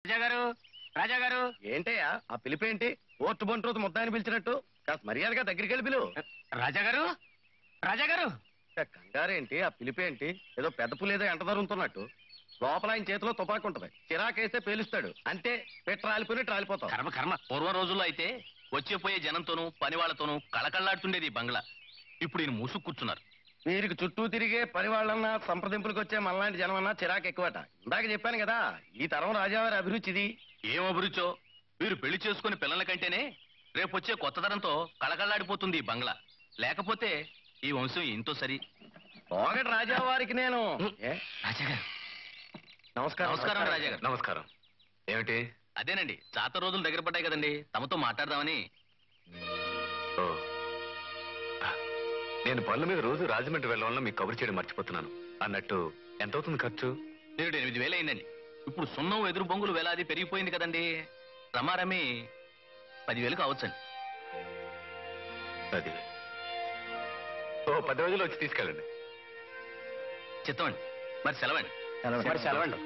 రాజాగారు రాజాగారు ఏంటయ్యా ఆ పిలిపేంటి? ఓర్టు బంట్రోతు ముద్దాయని పిలిచినట్టు కాస్త మర్యాదగా దగ్గరికి వెళ్ళి పిలువు. రాజాగారు రాజాగారు కంగారేంటి? ఆ పిలిపేంటి? ఏదో పెద్ద పులేదో ఎంట జరుగుతున్నట్టు. లోపల ఆయన చేతిలో తుపాకు ఉంటది, చిరాకేస్తే పేలుస్తాడు అంతే. పెట్టి రాలిపోయినట్టు రాలిపోతాం. కర్మ కర్మ. పూర్వ రోజుల్లో అయితే వచ్చేపోయే జనంతోనూ పని వాళ్లతోనూ కళకళ్లాడుతుండేది బంగ్లా. ఇప్పుడు ఈయన మూసుకు కూర్చున్నారు. వీరికి చుట్టూ తిరిగే పని వాళ్ళన్నా సంప్రదింపులకు వచ్చే మనలాంటి జనమన్నా చిరాకు ఎక్కువట. ఇందాక చెప్పాను కదా, ఈ తరం రాజావారి అభిరుచిది. ఏం అభిరుచో, వీరు పెళ్లి చేసుకుని పిల్లల కంటేనే రేపొచ్చే కొత్త తరంతో కళకళ్లాడిపోతుంది ఈ బంగ్లా. లేకపోతే ఈ వంశం ఎంతో సరి. ఒకటి రాజావారికి నేను రాజాగారు నమస్కారం. నమస్కారం రాజాగారు. నమస్కారం. ఏమిటి? అదేనండి, జాతర రోజులు దగ్గర పడ్డాయి కదండి, తమతో మాట్లాడదామని. ఓ, నేను పనుల మీద రోజు రాజమండ్రి వెళ్ళడం మీకు కబురు చేయడం మర్చిపోతున్నాను. అన్నట్టు ఎంత అవుతుంది ఖర్చు? 8,000 అయిందండి. ఇప్పుడు సున్నం ఎదురు బొంగులు వేలాది పెరిగిపోయింది కదండి. రమారమి 10,000 కావచ్చండి. అది 10 రోజులు వచ్చి తీసుకెళ్ళండి. చిత్తమండి. మరి సెలవండి. మరి సెలవండి.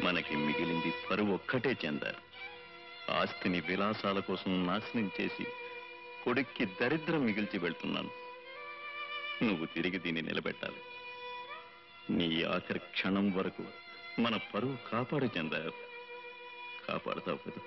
మనకి మిగిలింది పరువు ఒక్కటే చెందారు. ఆస్తిని విలాసాల కోసం నాశనం చేసి కొడుక్కి దరిద్రం మిగిల్చి వెళ్తున్నాను. నువ్వు తిరిగి దీన్ని నిలబెట్టాలి. నీ ఆఖరి క్షణం వరకు మన పరువు కాపాడు చెందారు. కాపాడుతావు కదా?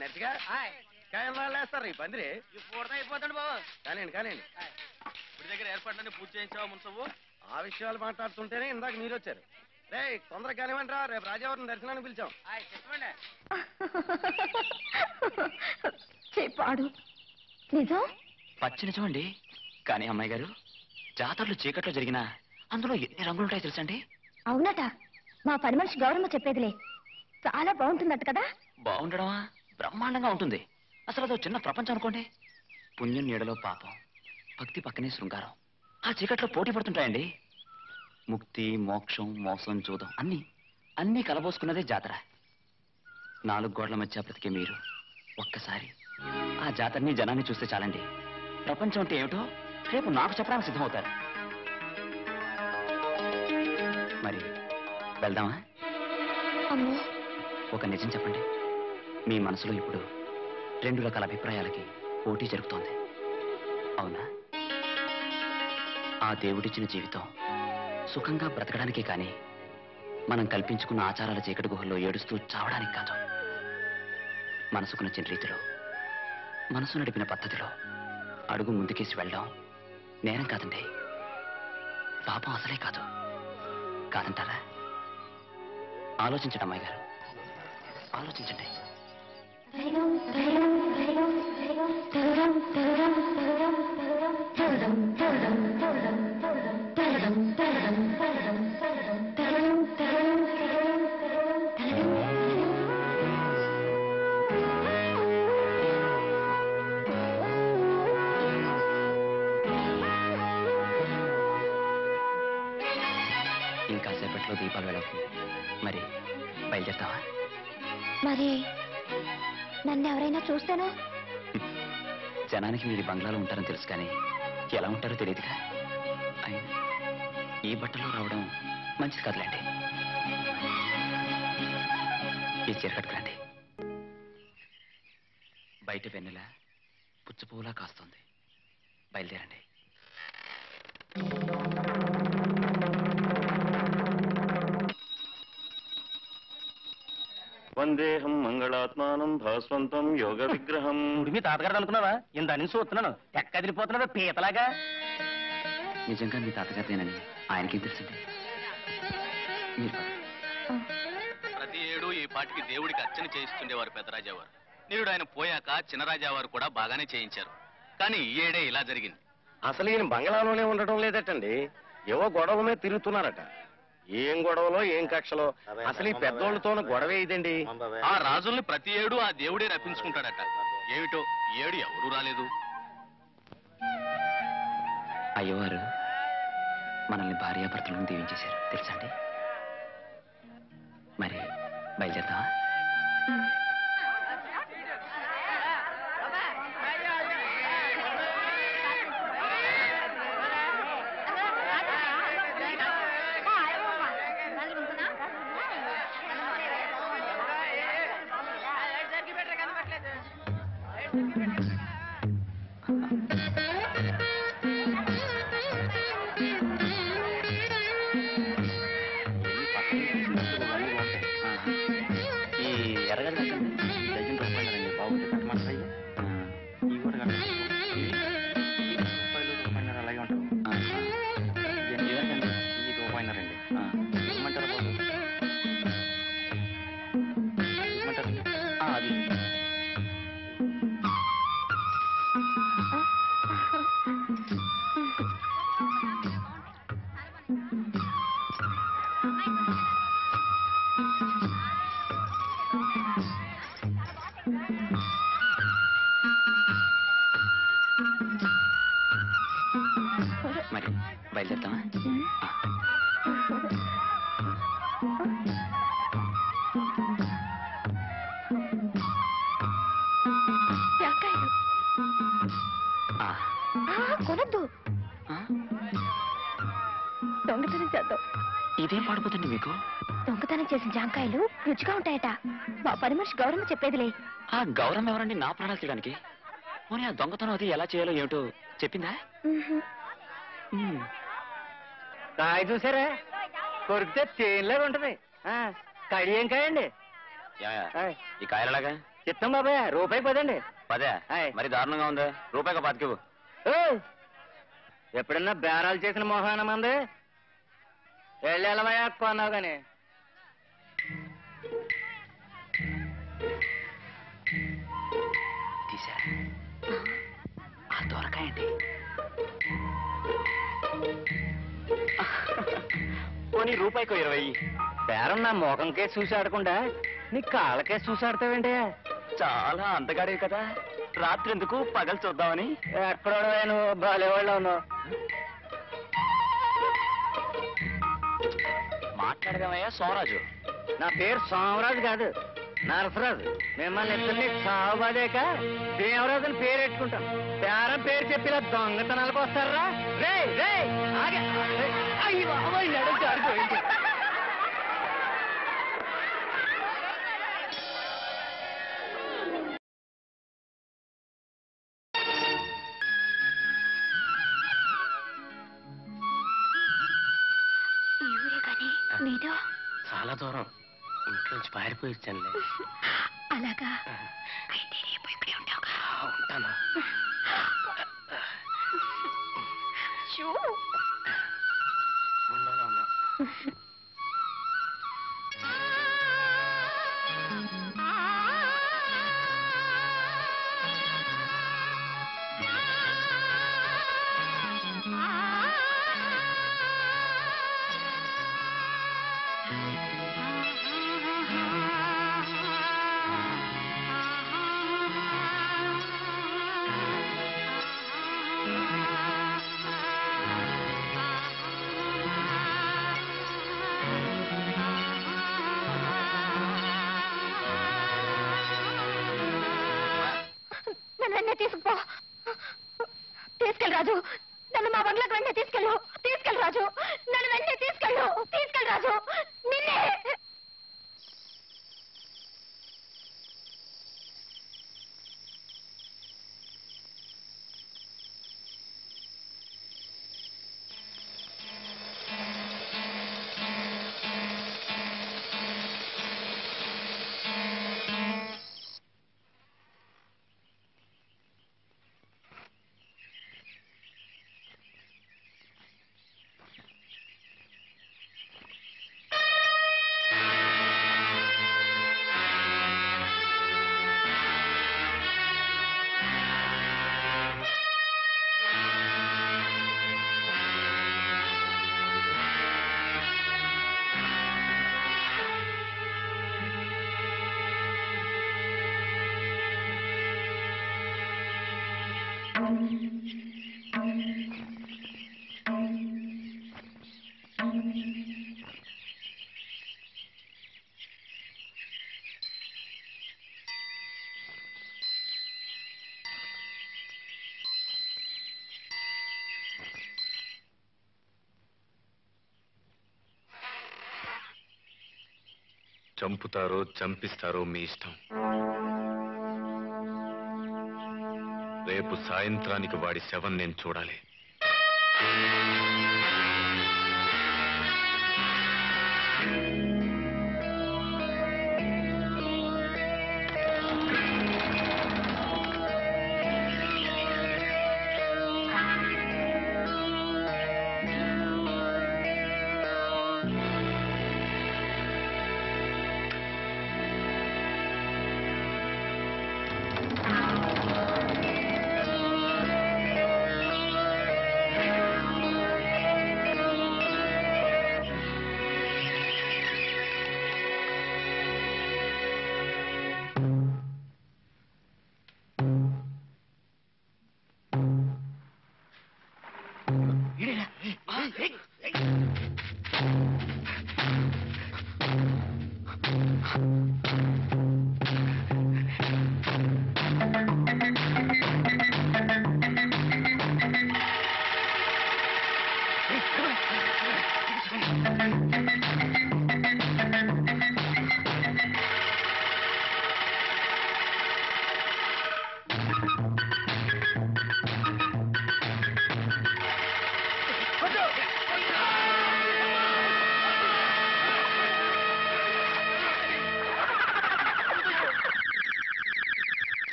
నచ్చిగా వేస్తారు ఈ పందిరి. అయిపోతాడు బాబు. కానివ్వండి కానివ్వండి. ఇప్పుడు దగ్గర ఏర్పాట్లన్నీ పూర్తి చేయించావా మున్సబు? ఆ విషయాలు మాట్లాడుతుంటేనే ఇందాక మీరు వచ్చారు. రే తొందరగా కానివ్వండి రా, రేపు రాజావారిని దర్శనానికి పిలిచాం. చెప్పాడు నిజం? పచ్చి నిజం అండి. కానీ అమ్మాయి గారు, జాతరలు చీకట్లో జరిగినా అందులో ఎన్ని రంగులుంటాయో తెలుసండి? అవునట. మా పని మనిషి గౌరమ్మ చెప్పేదిలే. చాలా బాగుంటుందట కదా? బాగుండడమా? బ్రహ్మాండంగా ఉంటుంది. అసలు అదో చిన్న ప్రపంచం అనుకోండి. పుణ్యం నీడలో పాపం, భక్తి పక్కనే శృంగారం. ఆ చీకట్లో పోటీ పడుతుంటాయండి. ముక్తి, మోక్షం, మోసం, జూదం అన్నీ కలబోసుకున్నదే జాతర. 4 గోడల మధ్య బ్రతికే మీరు ఒక్కసారి ఆ జాతరని జనాన్ని చూస్తే చాలండి. ప్రపంచం అంటే ఏమిటో రేపు నాకు చెప్పడానికి సిద్ధమవుతారు. మరి వెళ్దామా? ఒక నిజం చెప్పండి. మీ మనసులో ఇప్పుడు 2 రకాల అభిప్రాయాలకి పోటీ జరుగుతోంది, అవునా? ఆ దేవుడిచ్చిన జీవితం సుఖంగా బ్రతకడానికే కానీ మనం కల్పించుకున్న ఆచారాల చీకటి గుహల్లో ఏడుస్తూ చావడానికి కాదు. మనసుకు నచ్చిన రీతిలో, మనసు నడిపిన పద్ధతిలో అడుగు ముందుకేసి వెళ్ళడం నేరం కాదండి. పాపం అసలే కాదు. కాదంటారా? ఆలోచించండి అమ్మాయి గారు, ఆలోచించండి. ఇంకాసేపట్లో దీపాలు వెళవుతుంది. మరి బయలుదేరుతావా? మరి నన్ను ఎవరైనా చూస్తాను? జనానికి మీరు బంగ్లాలో ఉంటారని తెలుసు, కానీ ఎలా ఉంటారో తెలియదుగా. అయినా ఈ బట్టలో రావడం మంచిది కాదులేండి. ఈ చీర కట్టుకురండి. బయట వెన్నెల పుచ్చపువ్వులా కాస్తుంది. బయలుదేరండి. వందేహం మంగళాత్మానం భాస్వంతం యోగ విగ్రహం. మీ తాతగారు అనుకున్నావా? ఇంత అని చూస్తున్నాను, ఎక్కదిలిపోతున్నావా పీతలాగా. నిజంగా మీ తాతగారిదేనని ఆయనకేం తెలిసింది? మీరు ప్రతి ఏడు ఈ పాటికి దేవుడికి అర్చన చేయిస్తుండేవారు పెద్దరాజావారు. నేడు ఆయన పోయాక చిన్నరాజావారు కూడా బాగానే చేయించారు. కానీ ఈ ఏడే ఇలా జరిగింది. అసలు ఈయన బంగ్లాలోనే ఉండటం లేదటండి, ఏవో గొడవ మీద తిరుగుతున్నారట. ఏం గొడవలో ఏం కక్షలో, అసలు ఈ పెద్దోళ్ళతోనూ గొడవే ఇదండి. ఆ రాజుల్ని ప్రతి ఏడు ఆ దేవుడే రప్పించుకుంటాడట. ఏమిటో ఈ ఏడు ఎవరూ రాలేదు. అయ్యవారు మనల్ని భార్యాభర్తలను దీవించేశారు తెలుసా అండి? మరి బయలుదేరుతావా? మరి బయలుదేరుతావా? కొనద్దు, దొంగతనం చేద్దాం. ఇదేం పాడిపోతుంది మీకు? దొంగతనం చేసిన జాంకాయలు రుచిగా ఉంటాయట. మా పని మనిషి గౌరమ్మ చెప్పేదిలే. ఆ గౌరవం ఎవరండి నా ప్రాణాలు తీయడానికి? పోనీ ఆ దొంగతనం అది ఎలా చేయాలో ఏమిటో చెప్పిందా? కాయ చూసారా, కొరికితే తేనెలాగా ఉంటది. కడి ఏం కాయండి ఈ కాయలలాగా? చిత్తం బాబాయ్, రూపాయి పదండి. పదే? మరి దారుణంగా ఉందా? రూపాయిగా బతికివు. ఎప్పుడన్నా బేరాలు చేసిన మొహాన మంది వెళ్ళవయా కొన్నావు గాని. తీసా ఆ దొరకాయండి. పోనీ రూపాయికో 20. బేరం నా మొఖంకే చూసి ఆడకుండా నీ కాళ్ళకే చూసి ఆడతావేంటి? చాలా అందగాడే కదా, రాత్రి ఎందుకు పగలు చూద్దామని. ఎక్కడో నువ్వు బాలేవాళ్ళు ఉన్నావు. మాట్లాడదామయ్యా సోమరాజు. నా పేరు సోమరాజు కాదు, నరసరాజు. మిమ్మల్ని ఇద్దరిని సాగుబాదేక దేవరాజుని పేరు పెట్టుకుంటాను. పేరం పేరు చెప్పిన దొంగతనాలకు వస్తారా? రే రే అయ్యి బాబాయ్, నడుము జారిపోయింది. మీదో చాలా దూరం, ఇంట్లోంచి పారిపోయి వచ్చానులే. అలాగా? అయితే రేపు ఇక్కడే ఉంటావుగా? ఉంటాను. ఉన్నాను. వెంటనే తీసుకుపో. తీసుకెళ్ళి రాజు, నన్ను మా బంగ్లాకు వెంటనే తీసుకెళ్ళు. తీసుకెళ్ళి రాజు, నన్ను వెంటనే తీసుకెళ్ళు. తీసుకెళ్ళి రాజు, నిన్నే. చంపుతారో చంపిస్తారో మీ ఇష్టం. రేపు సాయంత్రానికి వాడి శవం నేను చూడాలి.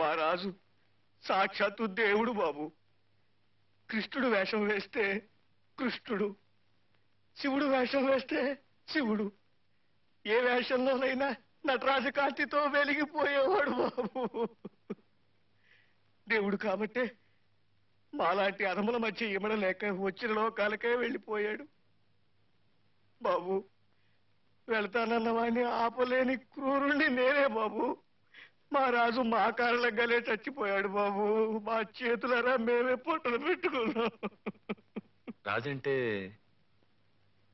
మా రాజు సాక్షాత్తు దేవుడు బాబు. కృష్ణుడు వేషం వేస్తే కృష్ణుడు, శివుడు వేషం వేస్తే శివుడు. ఏ వేషంలోనైనా నటరాజ కాంతితో వెలిగిపోయేవాడు బాబు. దేవుడు కాబట్టే మాలాంటి అరముల మధ్య ఇమడలేక వచ్చిన లోకాలకే వెళ్ళిపోయాడు బాబు. వెళ్తానన్న వాడిని ఆపలేని క్రూరుణ్ణి నేనే బాబు. మా రాజు మా కారణంగానే చచ్చిపోయాడు బాబు. మా చేతులరా మేమే పొట్టలు పెట్టుకున్నాం. రాజంటే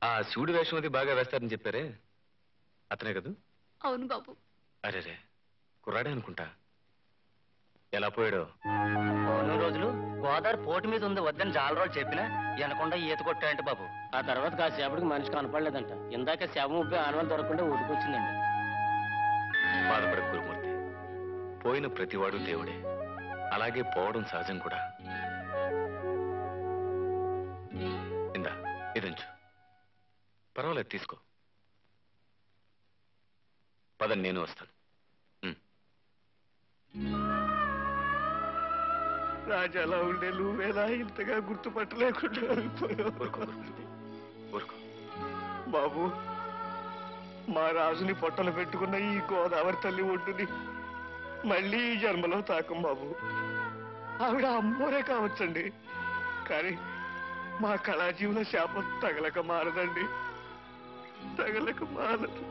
ఆ శివుడి వేషం అది బాగా వేస్తారని చెప్పారే, అతనే కదా? అవును బాబు. అరేరే, కుర్రాడే అనుకుంటా. ఎలా పోయాడో? పౌర్ణమి రోజులు గోదావరి పోటు మీద ఉంది వద్దని చాలా రోజులు చెప్పినా వినకుండా ఈత కొట్టాయంట బాబు. ఆ తర్వాత కాసేపటికి మనిషి కనపడలేదంట. ఇందాక శవం ఉబ్బి ఆనవాళ్ళు దొరకకుండా ఊడికొచ్చిందండి. బాధపడ గురుమూర్తి, పోయిన ప్రతివాడు దేవుడే, అలాగే పోవడం సహజం కూడా. ఇందా ఇదుంచు, పర్వాలేదు తీసుకో. పదని నేను వస్తాను. రాజు అలా ఉండే నువ్వేలా ఇంతగా గుర్తుపట్టలేకుండా ఊరుకో బాబు. మా రాజుని పొట్టలు పెట్టుకున్న ఈ గోదావరి తల్లి ఒడ్డుని మళ్ళీ ఈ జన్మలో తాకం బాబు. ఆవిడ అమ్మోరే కావచ్చండి, కానీ మా కళాజీవుల శాపం తగలక మారదండి, తగలక మారదు.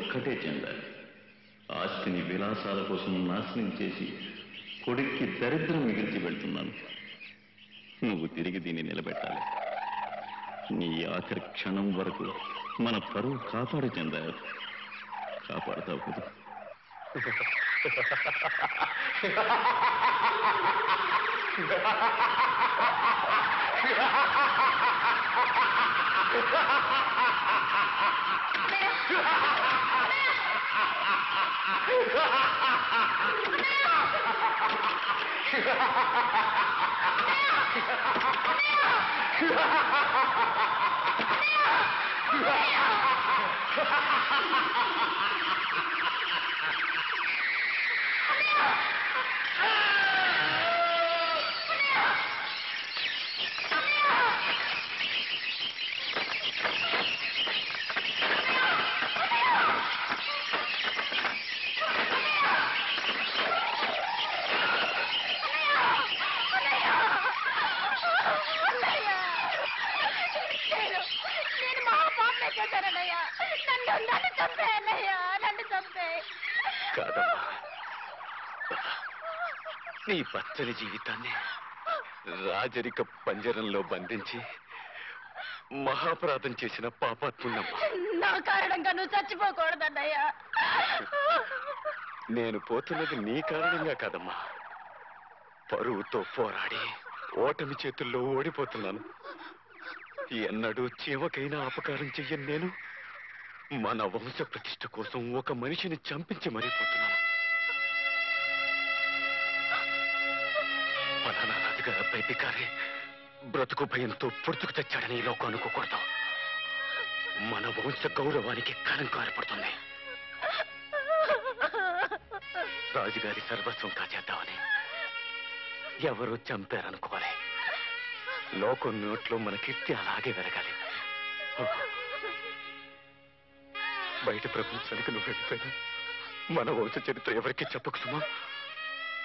ఒక్కటే చెందాలి. ఆస్తిని విలాసాల కోసం నాశనం చేసి కొడుక్కి దరిద్రం మిగిల్చి వెళ్తున్నాను. నువ్వు తిరిగి దీన్ని నిలబెట్టాలి. నీ ఆఖరి క్షణం వరకు మన పరువు కాపాడు చెందారు. కాపాడుతావు కదా? నేను మహాపాపమే చేశానన్నయ్యా. నన్ను చంపేయన్నయ్యా, నన్ను చంపే. కాదమ్మా, నీ పచ్చని జీవితాన్ని రాజరిక పంజరంలో బంధించి మహాపరాధం చేసిన పాపాత్మున్నమ్మా. నా కారణంగా నువ్వు చచ్చిపోకూడదన్నయ్యా. నేను పోతున్నది నీ కారణంగా కాదమ్మా, పరువుతో పోరాడి ఓటమి చేతుల్లో ఓడిపోతున్నాను. ఎన్నడూ చీమకైనా అపకారం చెయ్యను నేను మన వంశ ప్రతిష్ఠ కోసం ఒక మనిషిని చంపించి మరిపోతున్నాను. పలానా రాజుగారి అబ్బాయి బికారి బ్రతుకు భయంతో పొడుచుకు తెచ్చాడని ఈ లోకం అనుకోకూడదు. మన వంశ గౌరవానికి కళంకం ఏర్పడుతుంది. రాజుగారి సర్వస్వం కాచేద్దామని ఎవరూ చంపారనుకోవాలి. లోకం నోట్లో మన కీర్తి అలాగే వెరగాలి. బయట ప్రపంచానికి నువ్వు వెళ్ళిపోయినా మన వంశ చరిత్ర ఎవరికి చెప్పకు సుమా.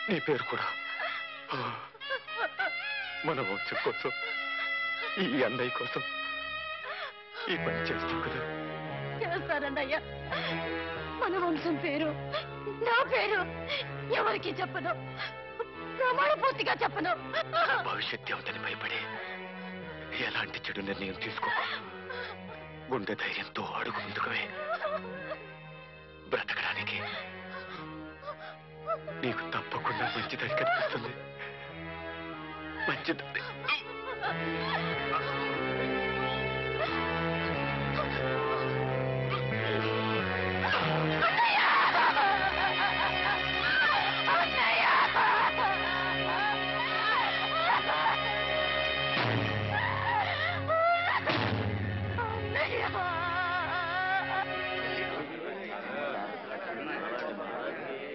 నీ పేరు కూడా మన వంశం కోసం, ఈ అన్నయ్య కోసం ఈ పని చేస్తావు కదా? చేస్తానన్నయ్యా. మన వంశం పేరు, నా పేరు ఎవరికి చెప్పను, ప్రమాణ పూర్తిగా చెప్పను. భవిష్యత్ ఏమిటని భయపడి ఎలాంటి చెడు నిర్ణయం తీసుకో. గుండె ధైర్యంతో అడుగు ముందుకువే. బ్రతకడానికి నీకు తప్పకుండా మంచి దారి కనిపిస్తుంది. మంచి దారి.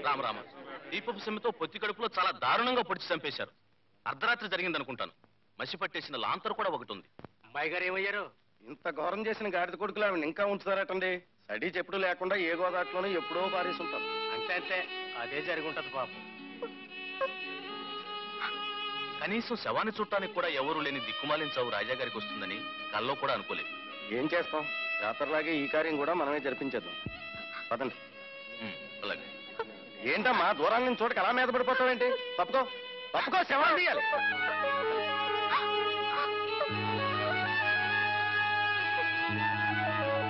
రామరామ, దీపపు సమ్మెతో పొత్తి కడుపులో చాలా దారుణంగా పొడిచి చంపేశారు. అర్ధరాత్రి జరిగిందనుకుంటాను. మసి పట్టేసిన లాంతరు కూడా ఒకటి ఉంది. అమ్మాయి గారు ఏమయ్యారు? ఇంత ఘోరం చేసిన గాడిద కొడుకులు ఆవిడ ఇంకా ఉంచుతారటండి. సడీ చెప్పుడు లేకుండా ఏ గోదాట్లోనూ ఎప్పుడో పారేసి ఉంటాం. అంతే అంతే, అదే జరుగుంటది పాపం. కనీసం శవాన్ని చుట్టానికి కూడా ఎవరు లేని దిక్కుమాలిన చావు రాజాగారికి వస్తుందని కల్లో కూడా అనుకోలేదు. ఏం చేస్తాం, జాతరలాగే ఈ కార్యం కూడా మనమే జరిపించేద్దాం. పదండి. అలాగే. ఏంటమ్మా దూరాల నుంచి చూడక అలా మీద పడిపోతావేంటి? తప్పుకో తప్పుకో, శవాన్ని తీయాలి.